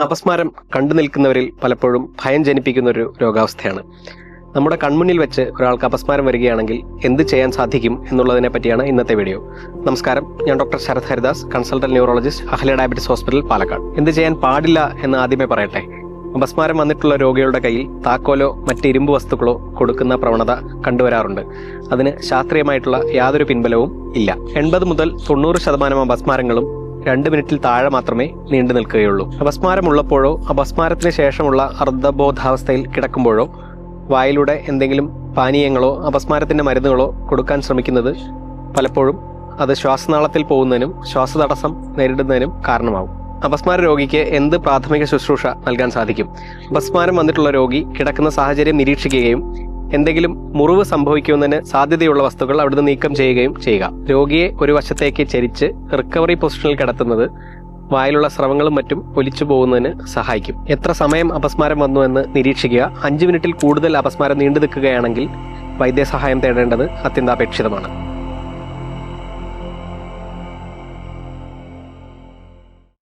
അപസ്മാരം കണ്ടു നിൽക്കുന്നവരിൽ പലപ്പോഴും ഭയം ജനിപ്പിക്കുന്ന ഒരു രോഗാവസ്ഥയാണ്. നമ്മുടെ കൺമുന്നിൽ വെച്ച് ഒരാൾക്ക് അപസ്മാരം വരികയാണെങ്കിൽ എന്ത് ചെയ്യാൻ സാധിക്കും എന്നുള്ളതിനെ പറ്റിയാണ് ഇന്നത്തെ വീഡിയോ. നമസ്കാരം, ഞാൻ doctor Sarath Haridas, consultant neurologist, Ahalya diabetes hospital, Palakkad. എന്ത് ചെയ്യാൻ പാടില്ല എന്ന് ആദ്യമേ പറയട്ടെ. അപസ്മാരം വന്നിട്ടുള്ള രോഗികളുടെ കയ്യിൽ താക്കോലോ മറ്റ് ഇരുമ്പ് വസ്തുക്കളോ കൊടുക്കുന്ന പ്രവണത കണ്ടുവരാറുണ്ട്. അതിന് ശാസ്ത്രീയമായിട്ടുള്ള യാതൊരു പിൻബലവും ഇല്ല. 80 മുതൽ 90% അപസ്മാരങ്ങളും 2 മിനിറ്റിൽ താഴെ മാത്രമേ നീണ്ടു നിൽക്കുകയുള്ളൂ. അപസ്മാരമുള്ളപ്പോഴോ അപസ്മാരത്തിന് ശേഷമുള്ള അർദ്ധബോധാവസ്ഥയിൽ കിടക്കുമ്പോഴോ വായിലൂടെ എന്തെങ്കിലും പാനീയങ്ങളോ അപസ്മാരത്തിന്റെ മരുന്നുകളോ കൊടുക്കാൻ ശ്രമിക്കുന്നത് പലപ്പോഴും അത് ശ്വാസനാളത്തിൽ പോകുന്നതിനും ശ്വാസതടസ്സം നേരിടുന്നതിനും കാരണമാകും. അപസ്മാര രോഗിക്ക് എന്ത് പ്രാഥമിക ശുശ്രൂഷ നൽകാൻ സാധിക്കും? അപസ്മാരം വന്നിട്ടുള്ള രോഗി കിടക്കുന്ന സാഹചര്യം നിരീക്ഷിക്കുകയും എന്തെങ്കിലും മുറിവ് സംഭവിക്കുന്നതിന് സാധ്യതയുള്ള വസ്തുക്കൾ അവിടുന്ന് നീക്കം ചെയ്യുകയും ചെയ്യുക. രോഗിയെ ഒരു വശത്തേക്ക് ചരിച്ച് റിക്കവറി പൊസിഷനിൽ കിടത്തുന്നത് വായിലുള്ള സ്രവങ്ങളും മറ്റും ഒലിച്ചു പോകുന്നതിന് സഹായിക്കും. എത്ര സമയം അപസ്മാരം വന്നു എന്ന് നിരീക്ഷിക്കുക. 5 മിനിറ്റിൽ കൂടുതൽ അപസ്മാരം നീണ്ടു നിൽക്കുകയാണെങ്കിൽ വൈദ്യസഹായം തേടേണ്ടത് അത്യന്താപേക്ഷിതമാണ്.